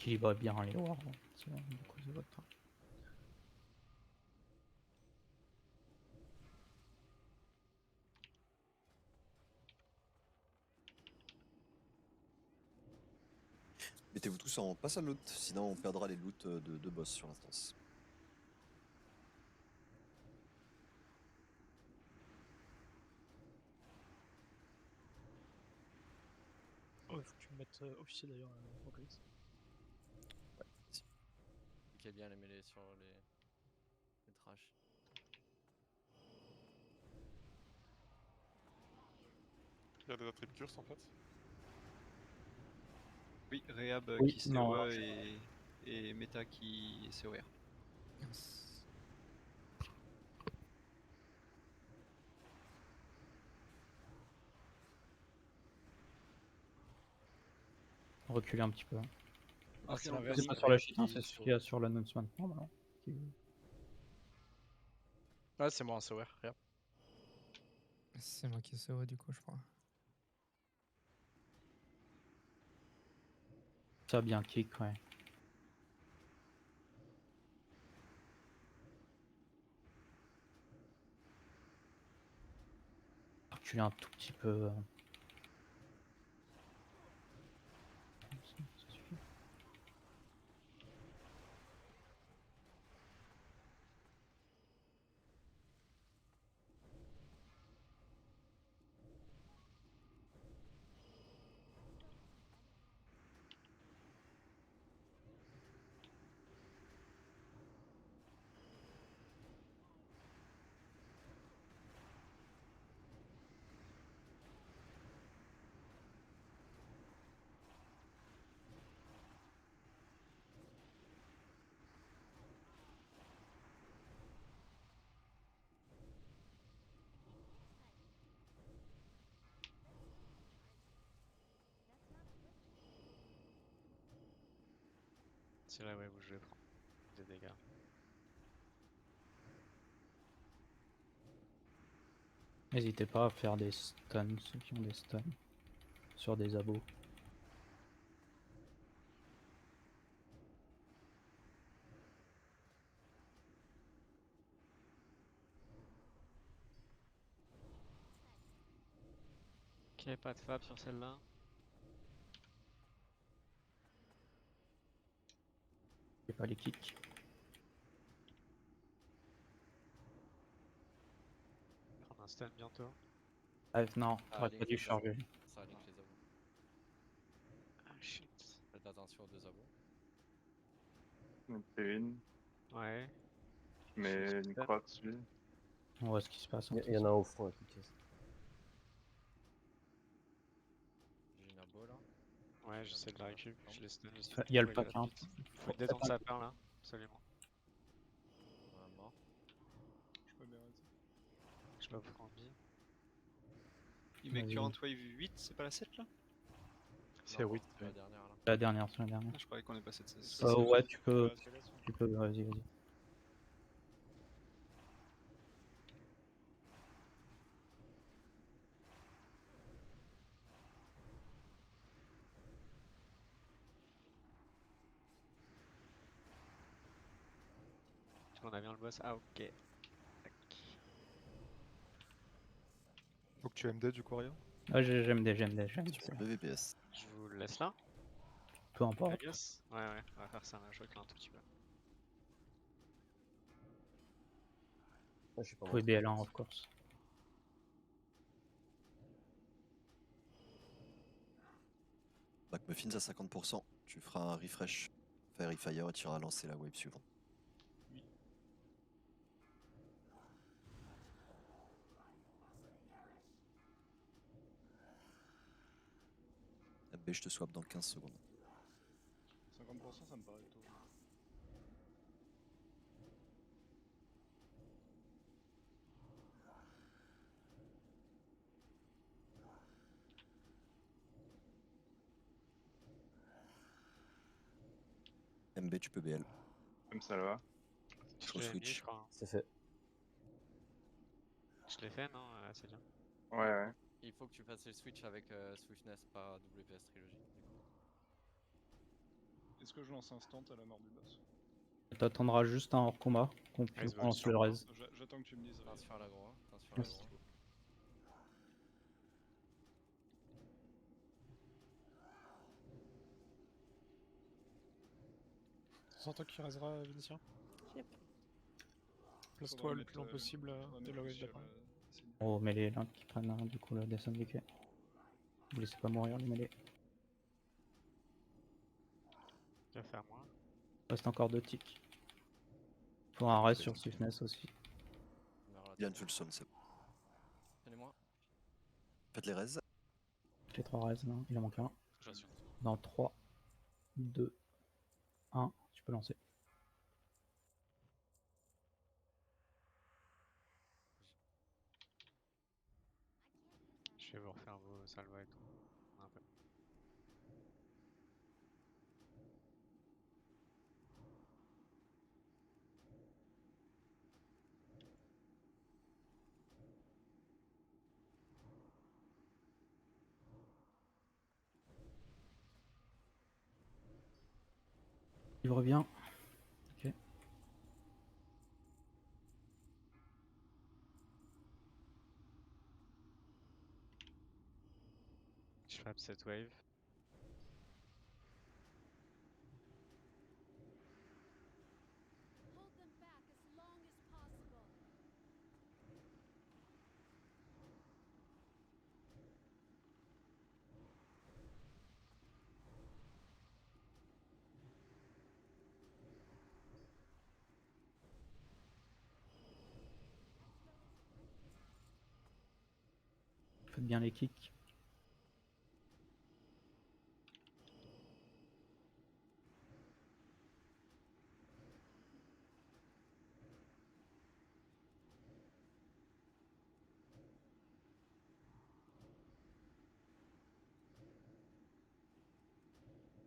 équilibrez bien les wards. C'est beaucoup de votre temps. Mettez-vous tous en passe à loot, sinon on perdra les loots de boss sur l'instance. Oh, il faut que tu me mettes officier d'ailleurs, Rocalis. Cliquez bien les mêlées sur les trash. Il y a des attributs curse en fait. Oui, Rehab Oui, qui non, COE et Meta qui COR. reculer un petit peu. Ah, c'est en l'inverse. C'est pas planning, sur la Rehab sheet, hein, qui c'est ce sur- qu'il y a sur l'announcement normalement. Ah, c'est moi, c'est ouais, regarde. C'est moi qui sais, du coup, je crois. Ça a bien kick, ouais. Reculer un tout petit peu. Ça suffit. C'est là ouais, où je vais prendre des dégâts. N'hésitez pas à faire des stuns, ceux qui ont des stuns, sur des abos. Ok, pas de fab sur celle-là. Et pas les kicks. Je vais prendre un stun bientôt. Ah non, Ça t'aurais link pas dû les abos. charger. Ça link les abos. Ah shit. Faites attention aux deux abos. C'est une, Ouais. je mets une croix dessus. On voit ce qui se passe. Il y en a un au fond qui casse. J'ai une abo là. Ouais, j'essaie de la récup. Je les stun aussi. Il y a le Ouais, pack, la hein. petite. Faut une détente sapin là, absolument. Ouais, mort. Je peux bien raison. Je peux pas prendre bille. Il met Vas-y. Current Wave 8, c'est pas la 7 là? C'est Non, oui. c'est la dernière là. La dernière, c'est la dernière. Ah, je croyais qu'on est passé de 16. Si, Ouais, tu peux. Ouais, Tu peux, vas-y, vas-y. On a bien le boss. Ah ok. Tac. Faut que tu MD du coup, rien. Ah, j'aime des. Super BVPS. Je vous le laisse là. Peu I importe. guess. Ouais, on va faire ça. Je recule un tout petit peu. Ah, je suis pas Vous pouvez monté. BL1, of course. McMuffins à 50%. Tu feras un refresh Fairy Fire et tu iras lancer la wave suivante. Oui. MB, je te swap dans 15 secondes. 50% ça me paraît tôt. MB, tu peux BL. Comme ça va. Je Je l'ai mis, switch. je crois. Hein. C'est fait. Je l'ai fait, non? C'est bien. Ouais. Il faut que tu fasses le switch avec Swiftness, pas WPS Trilogy. Du coup. Est-ce que je lance instant à la mort du boss? T'attendras juste un hors combat qu'on Ah, il se vote lance sur le moi. raise. J'attends que tu me dises. Transfère l'aggro, hein. Transfère Yes. l'aggro. T'entends qu'il raisera Vénitien. Yep. Place-toi Faudra le mettre, plus long possible faudra de mettre la wave aussi, d'après. signe. Oh, mêlée là, qui prennent du coup le descend du quai. Vous laissez pas mourir les mêlés. Tu vas faire moi. Reste encore 2 ticks. Faut un reste sur Swiftness aussi. Il y a une full somme, c'est bon. Tenez-moi. Faites les raises. Les 3 raises là, il en manque un. J'assure. Dans 3, 2, 1, tu peux lancer. Je vais vous refaire vos salvas et tout. Un peu. Livre bien. Ok. Je fais cette wave. Faites bien les kicks.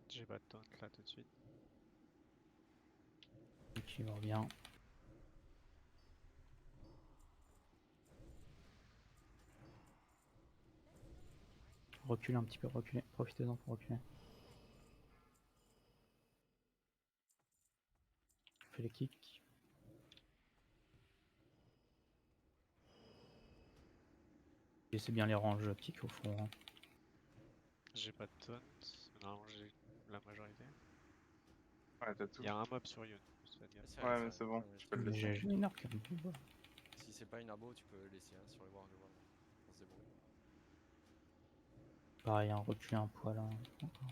J'ai pas de taunt là tout de suite. Qui va bien. Reculez un petit peu, reculez. Profitez-en pour reculer. Fais les kicks. Laissez bien les ranges kicks au fond. Hein. J'ai pas de taunt. Non, j'ai la majorité. Ouais, t'as tout. Il y a un mob sur Yun. Juste faites gaffe. Ouais, mais c'est bon, tu peux le laisser. J'ai une arc. Voilà. Si c'est pas une abo, tu peux laisser hein, sur les wargs. Voilà. On se débrouille. Pareil, hein, reculer un poil. Hein. Encore.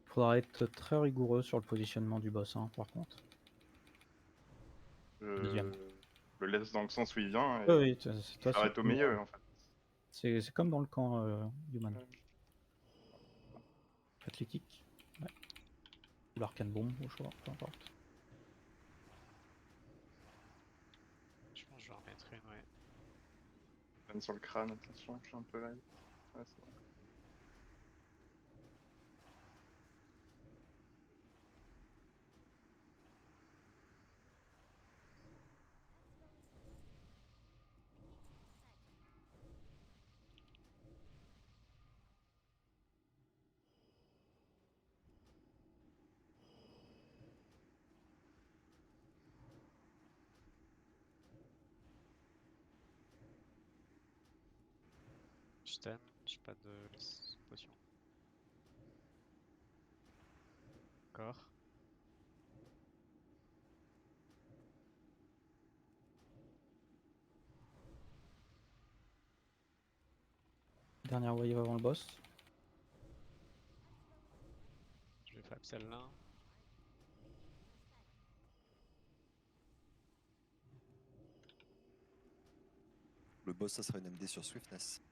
Faudra être très rigoureux sur le positionnement du boss, hein, par contre. Deuxième. Je le laisse dans le sens où il vient et Oui, c'est toi. je l'arrête au milieu en fait. C'est comme dans le camp Human. Faites les kicks. Ouais. Ou l'arcane bombe au choix, peu importe. Je pense que je vais en mettre une, ouais. Donne sur le crâne, attention, je suis un peu live. Ouais, c'est bon. Je t'aime, j'ai pas de potion. Encore. Dernière wave avant le boss. Je vais faire celle-là. Le boss, ça sera une MD sur Swiftness.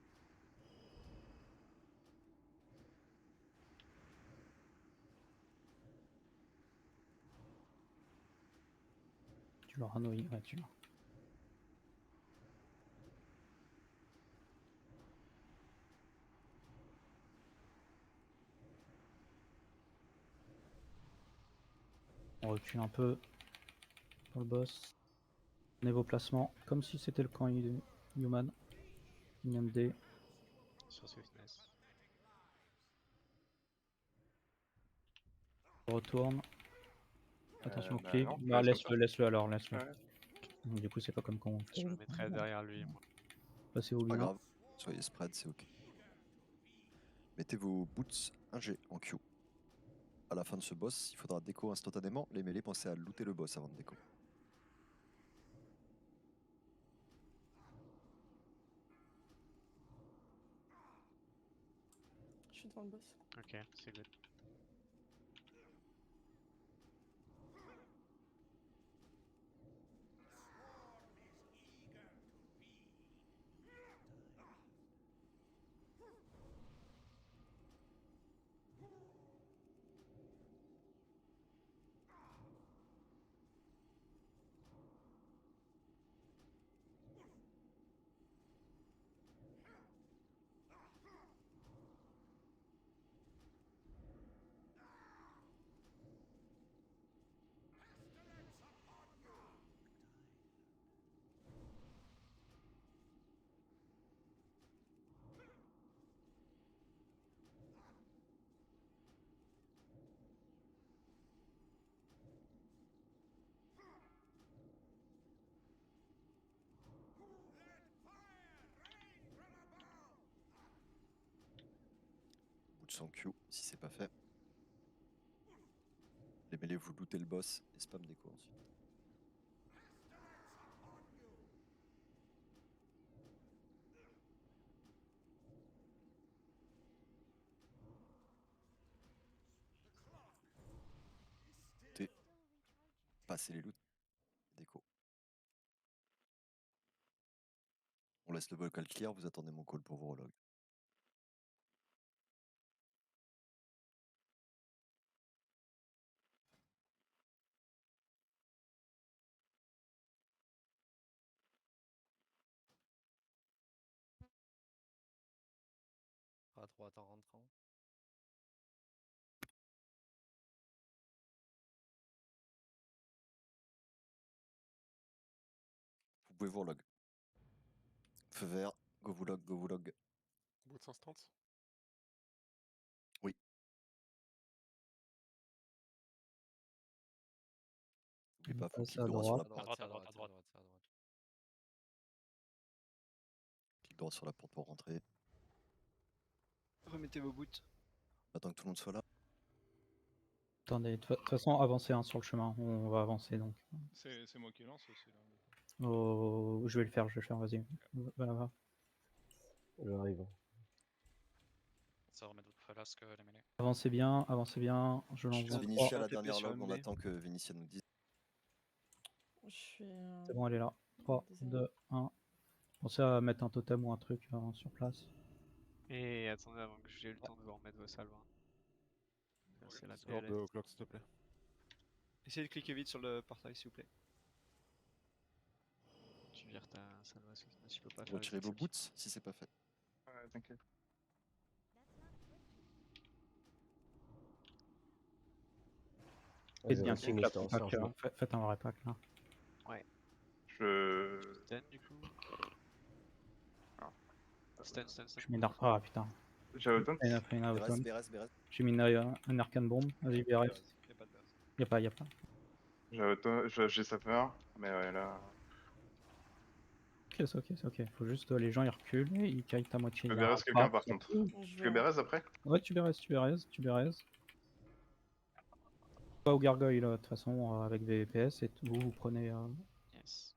Tu l'auras noyé, ouais, tu l'as. On recule un peu pour le boss. Prenez vos placements comme si c'était le camp Human. IMD. Sur Swiftness. On retourne. Attention au bah clic. non, tu Bah, laisses comme laisse-le alors, laisse-le. Ouais. Donc, du coup, c'est pas comme quand on Je fait. me mettrai derrière lui, moi. Passez au Pas bien. grave, soyez spread, c'est ok. Mettez vos boots 1G en Q. À la fin de ce boss, il faudra déco instantanément. Les mêlés, pensez à looter le boss avant de déco. Je suis devant le boss. Ok, c'est good. Boots en Q, si c'est pas fait. Les mêlés, vous lootez le boss et spam déco ensuite. Passez les loots, déco. On laisse le vocal clear, vous attendez mon call pour vos relogs. À droite en rentrant. Vous pouvez vous relog. Feu vert, go vous log, go vous log. Boots instant. Oui. N'oubliez pas, faut Passe clic à droit sur la droite. porte. À droite. Clic droit sur la porte pour rentrer. Remettez vos boots. Attends que tout le monde soit là. Attendez, de toute façon, avancez sur le chemin. On va avancer donc. C'est moi qui lance aussi là. Oh, je vais le faire, vas-y. Va. J'arrive. Ça remet votre flasque les mêlées. Avancez bien, je lance dans Vinitia 3. la TP dernière sur log, on MB. attend que Vinitia nous dise. Je suis. C'est bon, elle est là. 3, Désolé. 2, 1. Pensez à mettre un totem ou un truc sur place. Et attendez avant que j'ai eu le temps de vous remettre vos salves. C'est la Score PLS. de clock s'il te plaît. Essayez de cliquer vite sur le portail s'il vous plaît. Tu vires ta salve à Swiftness, je peux pas faire les Retirez vos exceptions. boots si c'est pas fait. Ouais, t'inquiète. Faites Vas-y, bien Racing, clic je là, te pour pack, recharge. faites un vrai pack là. Je... Stun du coup. Ah. Stun. Je mets ah putain. J'ai autant. Fait une Beres, automne. Beres. J'ai mis un arcane bomb. Vas-y, BRF. Y'a pas de base. Y'a pas. J'ai autant. J'ai sa peur. Mais ouais, là. Ok, c'est ok. Faut juste les gens ils reculent et ils kite à moitié. Je Il y peux a un Beres quelqu'un pas. par contre. Je Tu vais. fais Beres après? Ouais, tu Beres. Pas au gargoyle là, de toute façon, avec VPS et vous prenez Yes.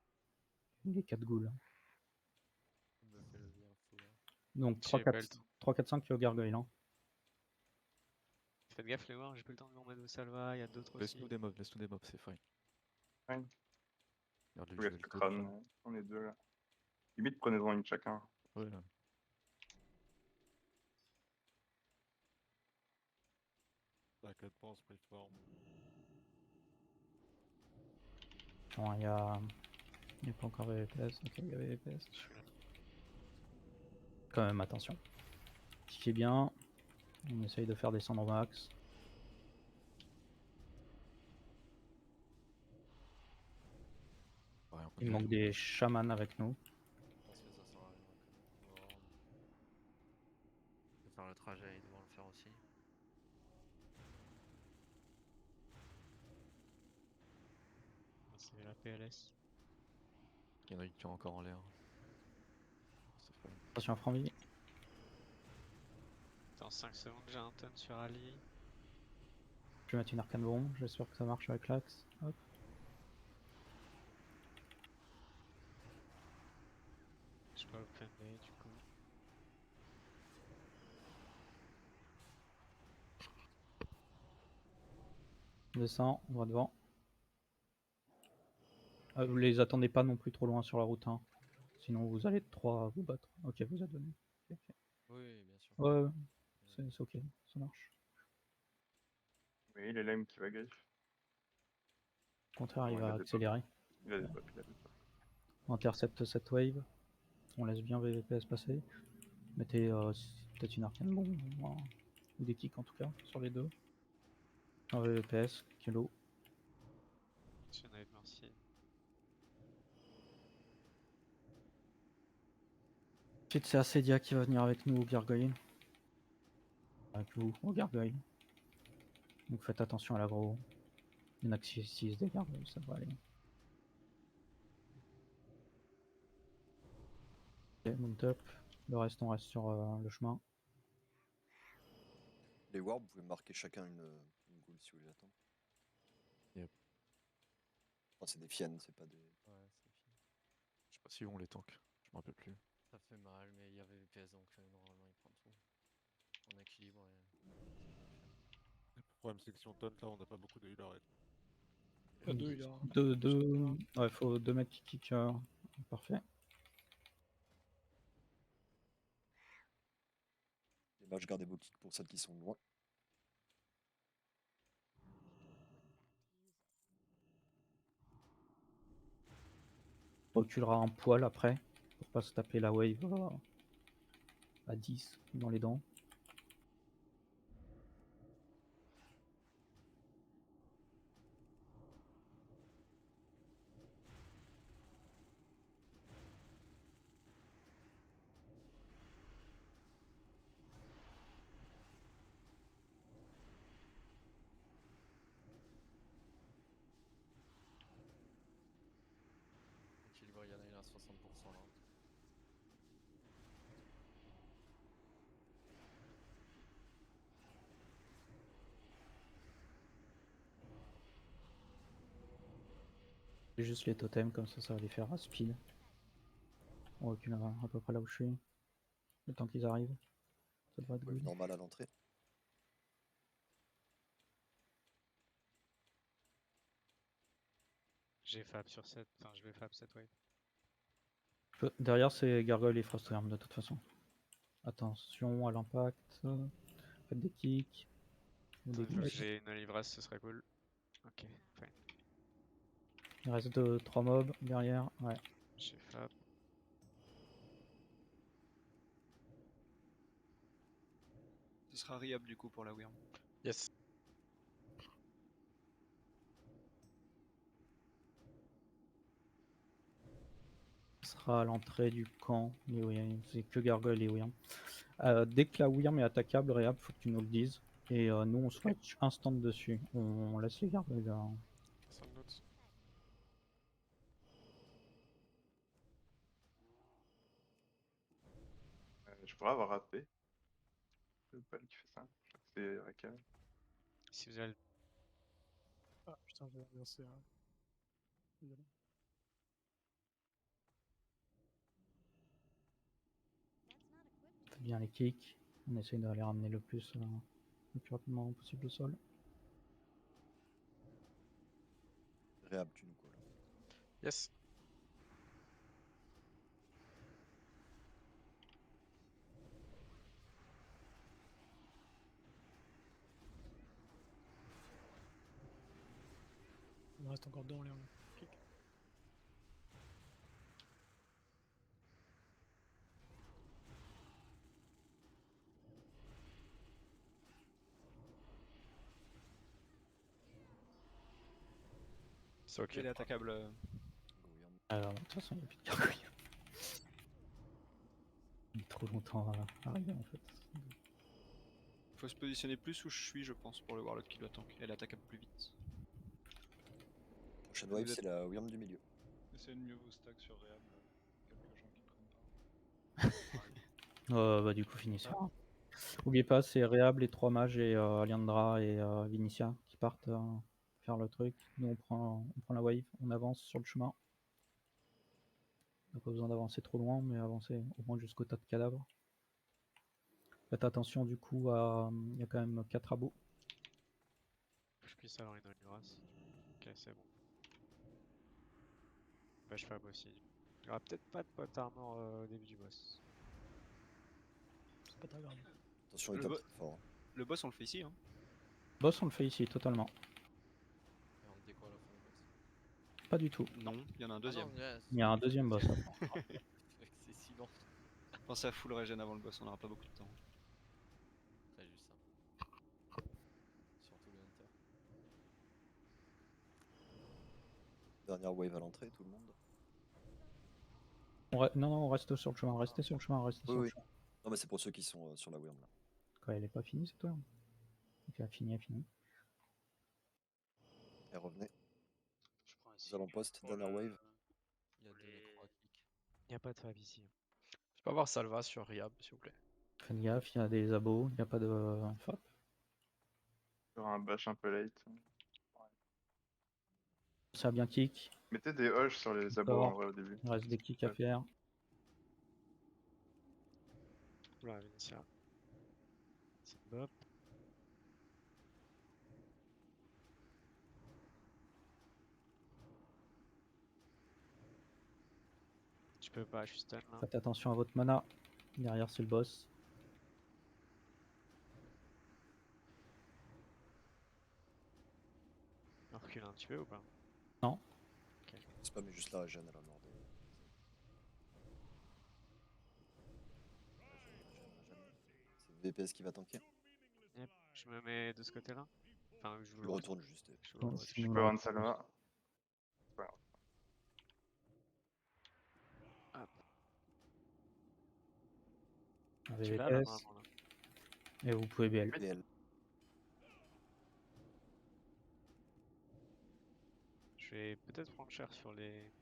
les 4 ghouls. Me fait le bien fou. Donc J'ai pas eu le temps. 3, 4, 5 au gargoyle. Hein. Faites gaffe les voir, j'ai pas eu le temps de vous remettre vos salvas, il y a d'autres aussi. Laisse-nous des mobs, c'est fine. Fine. Regarde Je laisse le crâne. On est deux là. Limite, prenez-en une chacun. Ouais, là. T'inquiète pas, on se préforme. Bon, il y a pas encore VPS. Ok, il y a VPS. Je suis là. Quand même, attention. Tiquez bien. On essaye de faire descendre au max. Il manque des chamans avec nous. Je pense que ça sert à rien quand même. On va voir. Je vais faire le trajet, ils devront le faire aussi. C'est la PLS. Il y en a qui est encore en l'air. Attention à Franvie. Dans 5 secondes, j'ai un ton sur Ali. Je vais mettre une arcane bombe, j'espère que ça marche avec l'axe. Hop. Je peux open bay du coup. On descend, on va devant. Vous les attendez pas non plus trop loin sur la route, hein. Sinon vous allez 3 vous battre. Ok, vous êtes venu. Ok. Oui, bien sûr. Ouais, c'est ok, ça marche. Oui, il est lame qui va griffe. Au contraire, il Non, va a des accélérer. pop. Il a des pop, il a des pop. On intercepte cette wave. On laisse bien VVPS passer. Mettez peut-être une arcane bombe ou des kicks en tout cas sur les deux. Un VVPS, Kilo. Si on avait merci. Ensuite, c'est Acedia qui va venir avec nous au Gargoyle. Avec vous au Gargoyle. Donc faites attention à l'aggro. Il n'y en a que 6 des Gargoyles, ça va aller. Ok, mount up. Le reste, on reste sur le chemin. Les wards, vous pouvez marquer chacun une goule si vous voulez attendre. Yep. Enfin, c'est des fiennes, c'est pas des. Ouais, c'est fini. Je sais pas si on les tanks, je me rappelle plus. Ça fait mal, mais il y avait VPS donc normalement il prend tout. On équilibre et ça peut le faire. Le problème, c'est que si on taunt là, on n'a pas beaucoup de healers. Il y a 2 il a. Deux. Ouais, faut 2 mecs qui kick. Parfait. Les mages, gardez vos kicks pour celles qui sont loin. On reculera un poil après pour pas se taper la wave à 10 dans les dents. Équilibre, il y en a une à 60% là. Juste les totems, comme ça va les faire à speed. On recule à peu près là où je suis. Le temps qu'ils arrivent. Ça devrait être Wave good. normal à l'entrée. J'ai fab sur cette. Enfin, je vais fab cette wave. Derrière, c'est Gargoyle et Frostream de toute façon. Attention à l'impact. Faites des kicks. Ou des glitches. J'ai une livresse, ce serait cool. Ok, fine. Il reste 2-3 mobs derrière. Ouais. J'ai fab. Ce sera Riab du coup pour la Wyrm. Yes. Ce sera à l'entrée du camp. Les Wyrm. C'est que Gargoyle et Wyrm. Dès que la Wyrm est attaquable, Réab, faut que tu nous le dises. Et nous, on switch instant dessus. On laisse les Gargoyles. Sans doute. Je pourrais avoir raté. C'est pas lui qui fait ça. Je crois que c'est Rakan. Si vous avez le Ah putain, j'ai inversé. Désolé. Faites bien les kicks. On essaye de les ramener le plus rapidement possible au sol. Réhab, tu nous calls. Yes. Il me reste encore 2 en l'air. Kick. C'est ok. Il est attaquable. Go Wyrm. Alors, de toute façon, il n'y a plus de gargouille. Il est trop longtemps à arriver en fait. Faut se positionner plus où je suis, je pense, pour le Warlock qui doit tank. Elle attaque un peu plus vite. Prochaine wave, c'est la Wyrm du milieu. Essayez de mieux vous stack sur Réhab. Quelques gens qui prennent pas. Bah, du coup, finissons. Oubliez pas, c'est Réhab, les 3 mages et Aliandra et Vinicia qui partent faire le truc. Nous, on prend la wave, on avance sur le chemin. On n'a pas besoin d'avancer trop loin, mais avancer au moins jusqu'au tas de cadavres. Faites attention du coup à. Il y a quand même 4 abos. Je puisse avoir une Onuras. Ok, c'est bon. Bah, je fais un aussi. Il y aura peut-être pas de pot armor au début du boss. C'est pas très grave. Attention, il tape très fort. Hein. Le boss, on le fait ici. Hein. Boss, on le fait ici, totalement. Et on déco à la fin du boss. Pas du tout. Non, il y en a un deuxième. Ah non, yes. Il y a un deuxième boss. C'est si long. Pensez à full regen avant le boss, on n'aura pas beaucoup de temps. Très juste ça. Surtout le hunter. Dernière wave à l'entrée, tout le monde. Non, on reste sur le chemin, restez sur le chemin, restez sur le chemin. Non, mais c'est pour ceux qui sont sur la Wyrm là. Quoi, elle est pas finie cette wave? Ok, elle a fini. Et revenez. Je prends Nous allons post, dernière wave. Il y a 2-3 clics. Il n'y a pas de fab ici. Je peux avoir Salva sur Riab, s'il vous plaît. Faites gaffe, il y a des abos, il n'y a pas de FAP. Sur un bash un peu late. Ça a bien kick. Mettez des hoches sur les abos en vrai au début. Il reste des kicks à faire. Oula, Vinicia. C'est bop. Tu peux pas, je suis stun là. Faites attention à votre mana. Derrière, c'est le boss. On recule un petit peu ou pas? Non. Ok. C'est pas mais juste la regen à la mort de. C'est VPS qui va tanker. Yep. Je me mets de ce côté-là. Enfin, je vous Je le retourne juste. Je vous le retourne. Je peux rendre Salva. C'est pas grave. Hop. Avec Tu l'as là, VPS. normalement, là. Et vous pouvez BL. BL. Je vais peut-être prendre cher sur les.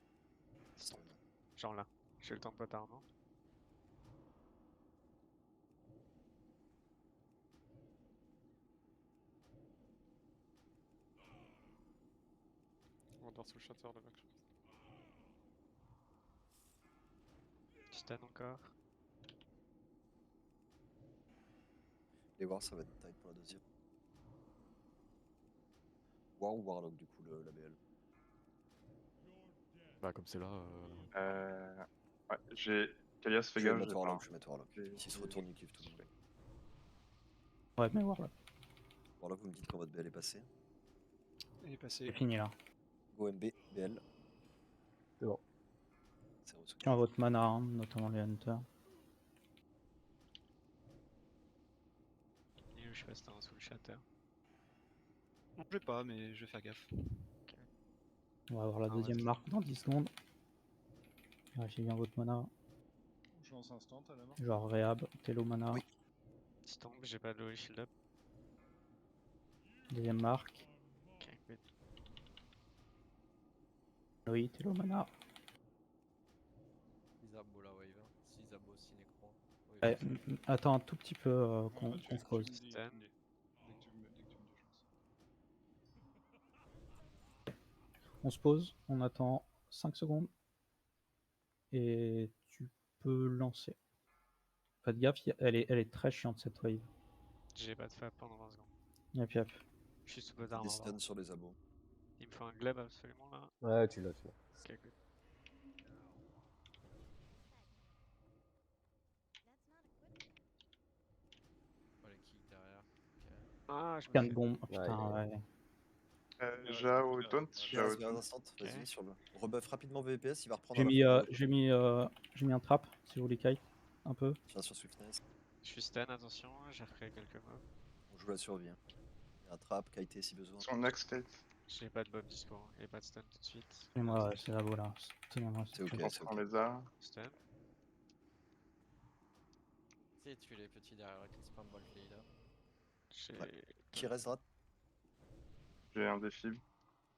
Sans- Genre là. J'ai le temps de potard, non? On va devoir sous le shatter le mec, je pense. Stun encore. Les War, ça va être tight pour la deuxième. War ou Warlock du coup, la BL. Bah, comme c'est là. Ouais, j'ai. Kalias, fais Je vais gaffe. mettre Warlock, S'il se retourne, il kiffe tout le monde. Ouais, mais Warlock. Warlock, vous me dites quand votre BL est passé. Il est passé. C'est fini là. Go MB, BL. C'est bon. C'est reçu. Tiens votre mana, hein, notamment les hunters. Et je passe sous le shatter. Non, je vais pas, mais je vais faire gaffe. On va avoir la Ah, deuxième ouais. marque dans 10 secondes. Vérifiez bien votre mana. Je lance instant à la main. Genre Réhab, Tello mana. Oui. Stomp, j'ai pas de low shield up. Deuxième marque. Ok, good. Oui, Tello mana. 6 abos la wave. 6 abos Synechro. Ouais, attends un tout petit peu qu'on se pose. Stun. On se pose, on attend 5 secondes. Et tu peux lancer. Faites gaffe, elle est très chiante cette wave. J'ai pas de fab pendant 20 secondes. Yep, yep. Je suis sous Des potard. stuns sur les abos. Il me faut un glaive absolument là. Ouais, tu l'as. Ok, good. Pas les kicks derrière. Ok. Ah, je me Scan fais. bombe, oh, putain, Ouais, ouais. Jao, taunt, Jao. Vas-y, un instant, vas-y, sur le. Rebuff rapidement VPS, il va reprendre. J'ai mis un trap si vous voulez kite un peu. Tiens sur Swiftness. Je suis stun, attention, j'ai recréé quelques mobs. On joue la survie. Hein. Il y a un trap, kité si besoin. Son axe kite. J'ai pas de bomb dispo, hein, et pas de stun tout de suite. Tenez-moi, c'est la voilà. Tenez-moi, C'est ok, On c'est prend ok. les arts. Stun. Si tu les petits derrière qui spam ball leader. J'ai. Qui reste Drat? J'ai un défi.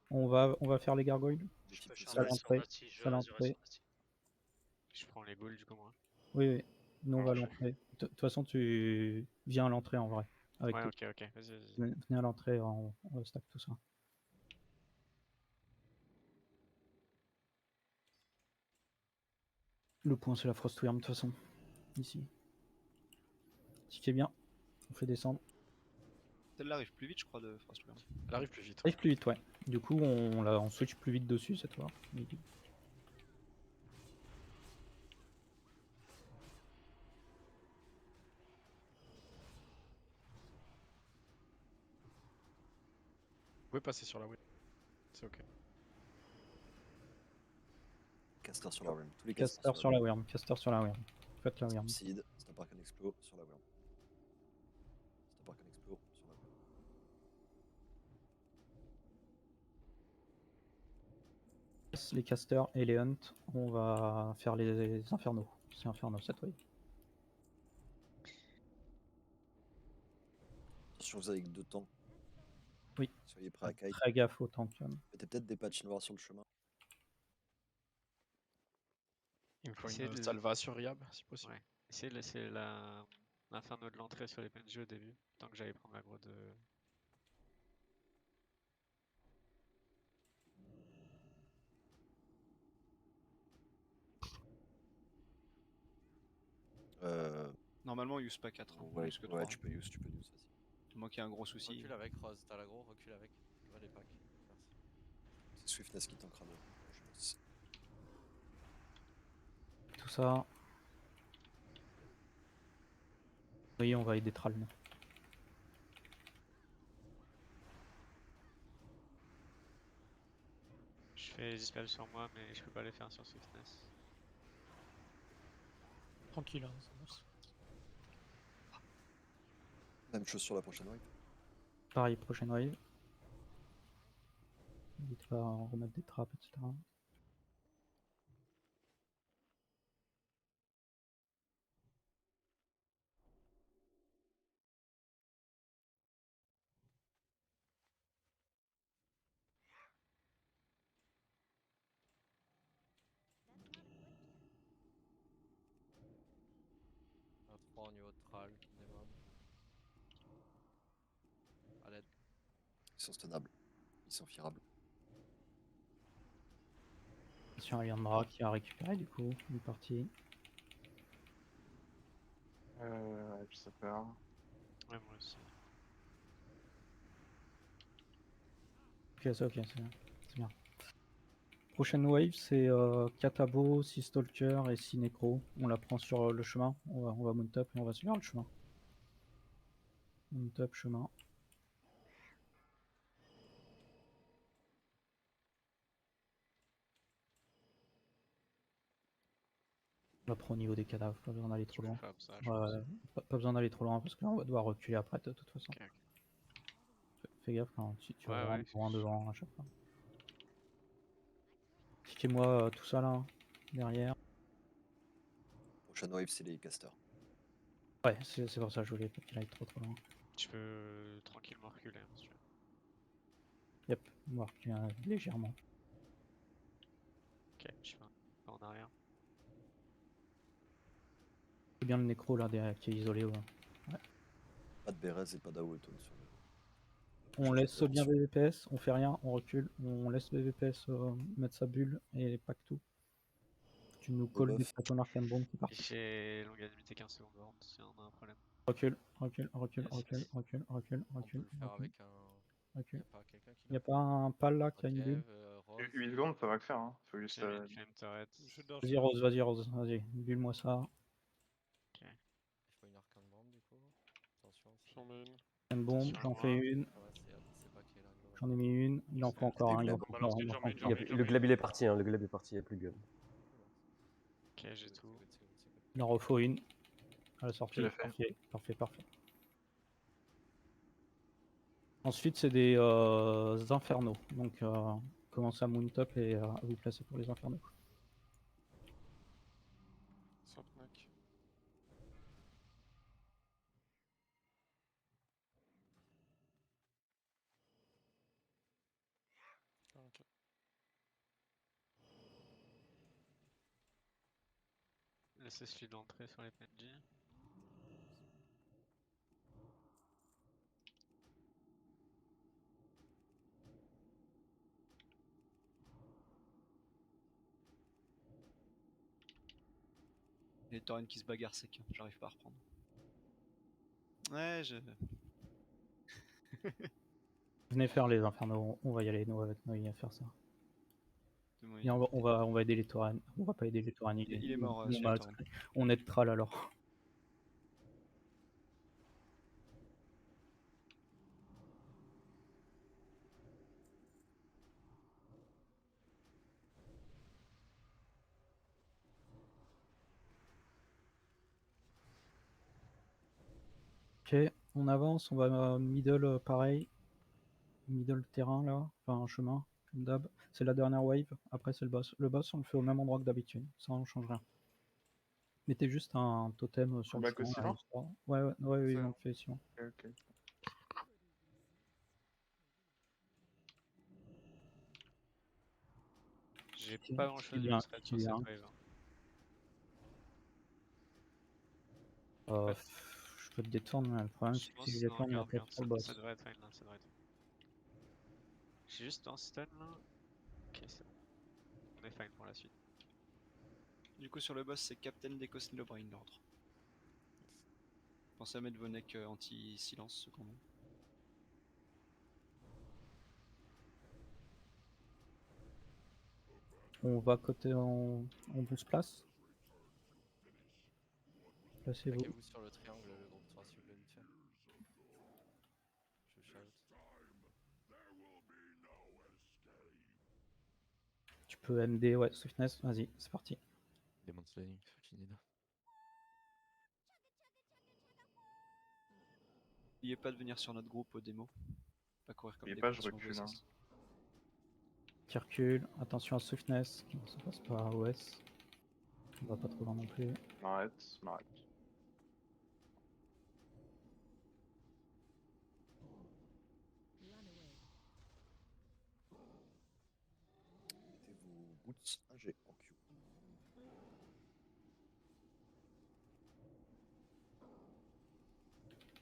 On va faire les gargoyles. Je peux faire C'est à un sur l'entrée. Nati, je C'est à vas-y, reste l'entrée. sur Nati. Je prends les ghouls du coup, moi. Oui, oui. Nous, on va à Ouais. l'entrée. De toute façon, tu viens à l'entrée en vrai. Avec Ouais, tout. ok, vas-y. Venez à l'entrée, on va stack tout ça. Le point, c'est la Frostworm de toute façon. Ici. Tiquez bien. On fait descendre. Celle-là arrive plus vite, je crois, de Frostworm. Elle arrive plus vite. Ça arrive plus vite, ouais. Du coup, on switch plus vite dessus cette fois. Vous pouvez passer sur la web. C'est ok. Caster sur la worm. Tous les Caster sur la worm. Caster sur la worm. Faites la worm. Seed, Snap Arcane Explo sur la worm. Snap Arcane Explo sur la worm. Les casters et les hunt, on va faire les infernaux. C'est inferno cette wave. Attention, vous avez que 2 tanks. Oui. Soyez prêts à kite. Très gaffe au tank. Mettez peut-être des patchs noirs sur le chemin. Il me faut Essayez une de- salva sur Riab, si possible. Ouais. Essayez de laisser l'inferno de l'entrée sur les PNJ au début, tant que j'allais prendre l'aggro de. Normalement, use pas 4. Ouais, Use que 3. tu peux use, vas-y. Moi qui ai un gros souci. Recule avec Rose, t'as l'agro, recule avec. Va les packs. Merci. C'est Swiftness qui tankera le. Je pense. Tout ça. Oui, on va aider Tralm. Je fais les dispels sur moi, mais je peux pas les faire sur Swiftness. Tranquille, hein, ça avance. Même chose sur la prochaine wave. Pareil, prochaine wave. N'hésite pas à remettre des trappes, etc. Un 3 au niveau de Thrall, des mobs. À l'aide. Ils sont stunables. Ils sont fierables. Attention, il y a Yandra qui a récupéré du coup, une partie. Ouais, je sais pas. Ouais, moi aussi. Ok, c'est bien. C'est bien. Prochaine wave, c'est Katabo, 6 Stalker et 6 Necro. On la prend sur le chemin. On va mount up et on va suivre le chemin. Mount up, chemin. On va prendre au niveau des cadavres, pas besoin d'aller trop loin. Fab, ça, Ouais, pas besoin d'aller trop loin parce que là on va devoir reculer après de toute façon. Ok. Fais gaffe quand tu vas Ouais, vraiment devant à chaque fois. Cliquez-moi tout ça là, derrière. Prochaine wave, c'est les casters. Ouais, c'est pour ça que je voulais pas qu'il aille trop loin. Tu peux tranquillement reculer, hein, si tu veux. Yep, on va reculer légèrement. Ok, je suis pas en arrière. C'est bien le nécro là derrière qui est isolé. Ouais. Pas de Bérez et pas d'Awoton sur le. On laisse bien BVPS, on fait rien, on recule, on laisse BVPS mettre sa bulle et pack tout. Tu nous colles des patons Arcane Bomb qui partent. J'ai longanimité 15 secondes de horde si on a un problème. Recule. On peut le faire avec un. Recule. Y'a pas quelqu'un qui Y a pas un pal là qui a une bulle? 8 secondes, ça va le faire. Hein. Faut juste. J'ai mis une flame turret. Vas-y Rose, vas-y, bulle-moi ça. Ok. Il faut une arcane bombe du coup. Attention. J'en mets une. Arcane Bomb, j'en fais une. C'est pas qui est là. J'en ai mis une, il en faut encore un. Le glaive il est parti, hein. Le glaive est parti, il n'y a plus de glaive. Ok, j'ai tout. Il en refaut une. À la sortie, l'ai fait. parfait. Ensuite, c'est des infernaux. Donc, commencez à mount up et à vous placer pour les infernaux. Sopnak. Ah, ok. Laissez celui d'entrée sur les PNJ. Il y a les Tauren qui se bagarrent sec, j'arrive pas à reprendre. Ouais, je. Venez faire les infernaux, on va y aller, nous, avec Noé, à faire ça. Moi, Et on va aider les Tauren. On va pas aider les Tauren, il est mort, nous, celui-là, Tauren. on aide Thrall alors. Ok, on avance, on va middle pareil. Middle terrain là, enfin un chemin, comme d'hab. C'est la dernière wave, après c'est le boss. Le boss on le fait au même endroit que d'habitude, ça on change rien. Mettez juste un totem sur le back chemin. aussi, là, non histoire. Ouais, oui, C'est on le un- fait sinon. Ok. J'ai Ok, pas grand chose il y de a- thread il sur y a cette un- wave. Hein. Euh, Ouais. je peux te détourner, mais le problème c'est Je que si pense je non, détourne, il va garde, peut-être garde, pour le ça boss. devrait être fine là, ça devrait être fine. J'ai juste un stun là. Ok, c'est bon. On est fine pour la suite. Du coup, sur le boss, c'est Captain Deco Snowbrain l'ordre. Pensez à mettre vos necks anti-silence, ceux qu'on a. On va côté on boost place. Placez-vous. Plaquez-vous sur le triangle, le groupe 3 s'il vous plaît, vite fait. Je shout. Tu peux MD, ouais, Swiftness, vas-y, c'est parti. Demon Slaying, what you need. N'oubliez pas de venir sur notre groupe au démo. Pas courir comme N'oubliez des pas, cons je sur recule, VSS. Qui recule, attention à Swiftness, ça passe pas à OS. On va pas trop loin non plus. M'arrête, m'arrête. Mettez vos boots 1G en Q.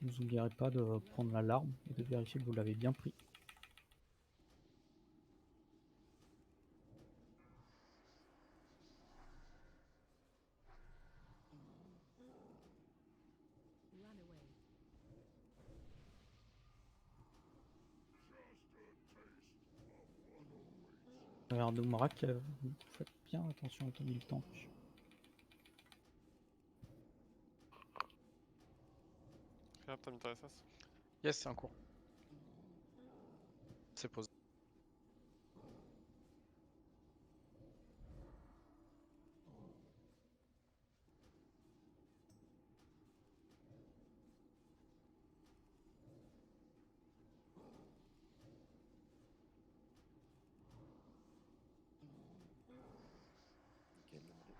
Ne vous oublierez pas de prendre l'alarme et de vérifier que vous l'avez bien pris. Regarde Umrak, faites bien attention au temps du tank. Regarde, t'as mis ta SS. Yes, c'est en cours. C'est posé. Nickel, le mêlée.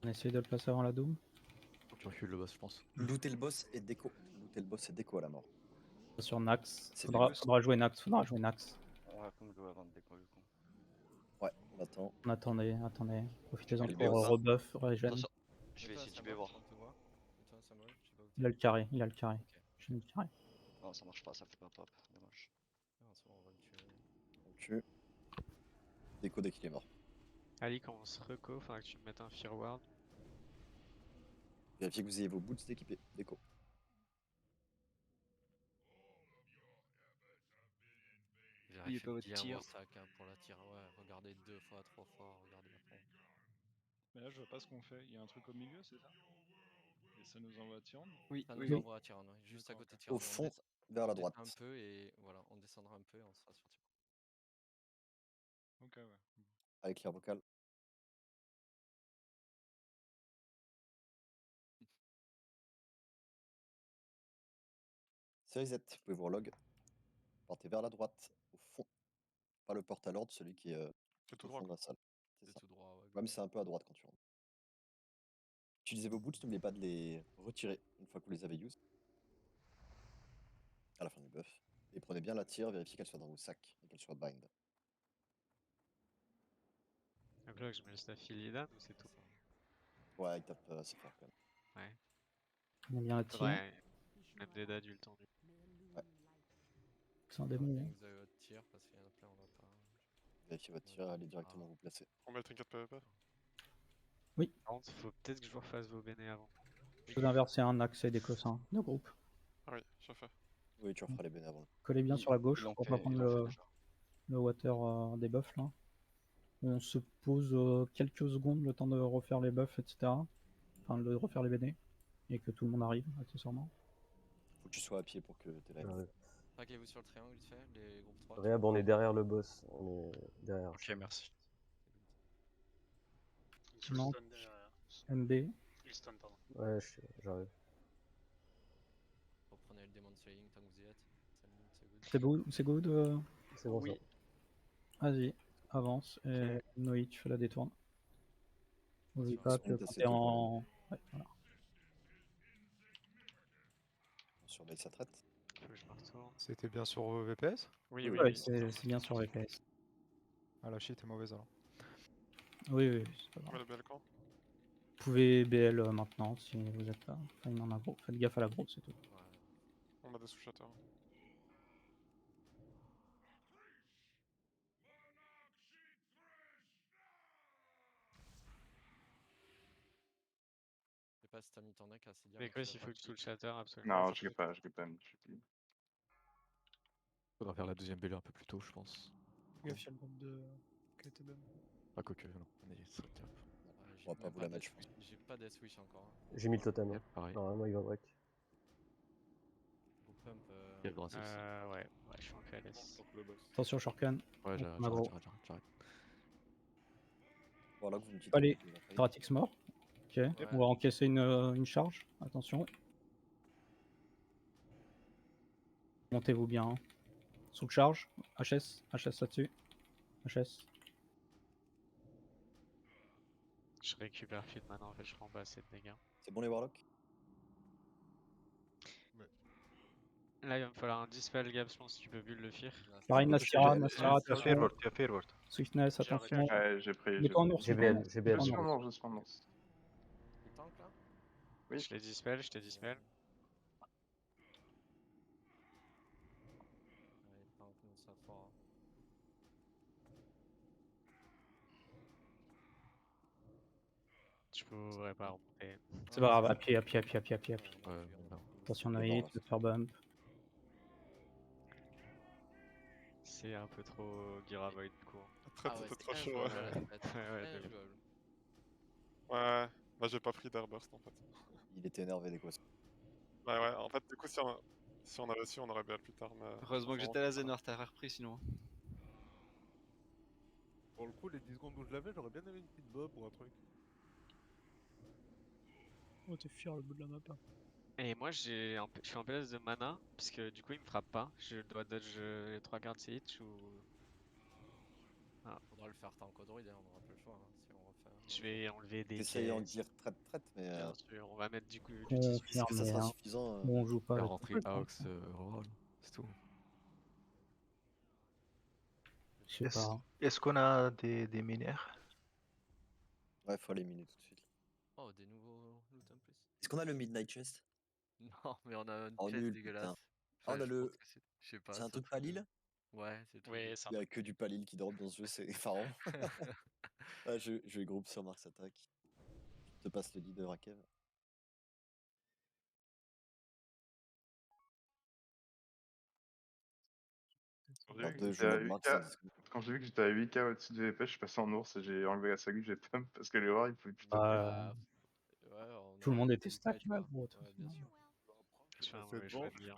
On essaye de le placer avant la Doom. Tu recules le boss, je pense. Looter le boss et déco. Looter le boss et déco à la mort. Sur Nax. C'est Faudra jouer Nax. On va comme jouer avant de déco du coup. Ouais, on attend. Attendez. Profitez-en Je vais pour le rebuff, régène. Je vais essayer de tuer voir. Il a le carré. J'ai mis le carré. Non, ça marche pas, ça fait pas pop. Dommage. C'est bon, on va le tuer. On tue. Déco dès qu'il est mort. Ali, quand on se reco, faudra que tu me mettes un Fireward. Vérifiez que vous ayez vos boots d'équipés. Déco. N'oubliez pas votre tir. Pour la tir, ouais, regardez 2 fois, 3 fois, regardez après. Mais là, je vois pas ce qu'on fait. Il y a un truc au milieu, c'est ça? Et ça nous envoie à Tyrande? Oui, Ça oui, nous oui. envoie à Tyrande, ouais, juste à D'accord, côté de ok. Tyrande. Au fond, vers la droite. Un peu et voilà, on descendra un peu et on sera sur Tyrande. Ok, ouais. Avec l'air vocal. C'est reset, vous pouvez vous relog. Partez vers la droite, au fond. Pas le porte à l'ordre, celui qui est C'est tout au droit. fond de quoi. la salle. C'est C'est ça. tout droit, ouais. Même c'est un peu à droite quand tu rentres. Utilisez vos boots, n'oubliez pas de les retirer une fois que vous les avez use. À la fin du buff. Et prenez bien la tire, vérifiez qu'elle soit dans vos sacs et qu'elle soit bind. Donc là, je mets le staff Illidan ou c'est tout? Ouais, il tape assez fort quand même. Ouais. On a bien la tire. Faudrait même des d'adultes en Ouais. C'est un démon. hein. Vous avez votre tir parce qu'il y en a plein, on va pas. Vérifiez votre tir, allez directement vous placer. On met le trinket PVP. Par contre, faut peut-être que je vous refasse vos béné avant. Je peux inverser un accès des cossins de groupe. Ah oui, je fais. Oui, tu referas les béné avant. Collez bien sur la gauche Ils l'ont pour pas fait, prendre ils l'ont fait déjà. le water des buffs là. On se pose quelques secondes le temps de refaire les buffs, etc. Enfin, de refaire les BD. Et que tout le monde arrive, accessoirement. Faut que tu sois à pied pour que t'aies la Ouais. Traquez-vous sur le triangle, vite fait, les groupes 3. Réhab, on est derrière le boss. On est derrière. Ok, merci. Sous Non. stun derrière. MB. Il stun, pardon. Ouais, j'arrive. Reprenez le démon sailing tant que vous y êtes. 5 minutes, c'est good. C'est good, c'est good. C'est bon Oui. ça. Vas-y, avance. Et Noï, tu fais la détourne. N'oublie Attention, pas ils que sont quand assez t'es tôt, en. Ouais, voilà. On surveille sa traite. Faut que je me retourne. C'était bien sur VPS? Oui, Oui, oui, Ouais, oui. c'est bien sur VPS. Ah, la shit est mauvaise alors. Oui, oui, c'est pas On met grave. le BL quand Vous pouvez BL maintenant si vous êtes là. Enfin, il en a gros. Faites gaffe à la grosse, c'est tout. Ouais. On a des sous-chatters. Je sais pas si t'as mis ton deck à Cydia. Mais quoi, s'il faut que je tue le shatter, absolument. Non, je l'ai pas, je suis plus. Faudra faire la deuxième BL un peu plus tôt, je pense. Fais gaffe, il y a le bombe de KTB. Ah, quoique, non. On est très cap. On va pas vous la mettre, je pense. J'ai pas Death Wish encore. Hein. J'ai mis le totem. Hein. Pareil. Normalement, il va break. Group pump. Il y a le bracelet aussi. Ouais, je suis en KLS. Attention, Shortcan. Ouais, Magro. j'arrête. Voilà que vous me dites. Allez, que vous en faites. Tratix mort. Ok, on va encaisser une charge. Attention. Montez-vous bien. Hein. Sous le charge. HS là-dessus. HS. Je récupère feed maintenant, en fait, je prends pas assez de dégâts. C'est bon les Warlocks? Là, il va me falloir un dispel gap, je pense, si tu peux build le fear. Pareil, Nastira, attention. Fireward. Swiftness, attention. Ouais, j'ai pris. Mets-toi en ours. GBL. Je suis en ours, je suis en ours. Tu tank là? Oui. Je t'ai dispel, je t'ai dispel. Ouais, tank nous ça fort. Hein. Je pourrais pas remonter. C'est pas grave, à pied. Ouais, bon, Attention, Noïd, tu vas te faire bump. C'est un peu trop Gira Void court. Très, c'était trop chaud, ouais. Ouais, de ouf. Ouais, bah j'ai pas pris d'Airburst en fait. Il était énervé des quoi. Ouais, en fait, du coup, si on avait su, on aurait BL plus tard. Mais... Heureusement que j'étais à la Zenor, t'aurais repris sinon. Pour le coup, les 10 secondes où je l'avais, j'aurais bien aimé une petite bob ou un truc. Oh, t'es fier le bout de la map. Hein. Et moi, je suis en PLS de mana, parce que du coup, il me frappe pas. Je dois dodge les 3 quarts de ses hits ou. Faudra le faire tank au druide, hein, on aura plus le choix. Hein, si on refait. Je vais enlever des. J'essaye en dire traite, mais. Bien sûr, on va mettre du coup du Est-ce que ça sera suffisant On joue pas. La rentrée AOX Roll, c'est tout. Je sais pas. Est-ce qu'on a des mineurs? Ouais, faut aller miner tout de suite. Oh, des nouveaux loot en plus. Est-ce qu'on a le Midnight Chest? Non, mais on a une Oh, chest nul, dégueulasse. putain. Ah, on a le. Je sais pas. C'est un truc palil? Ouais, c'est tout. Oui, c'est Il y a que du palil qui drop dans ce jeu, c'est effarant. Ah, je vais groupe sur Mars Attack. Je te passe le lead de Rakev. Quand j'ai vu que j'étais à 8k au-dessus de VP, je suis passé en ours et j'ai enlevé la sagu, j'ai pump parce que les warriors ils pouvaient plus taper. Tout le monde était stack là, gros. Ouais, bien sûr. Je fais un mauvais choix de lire.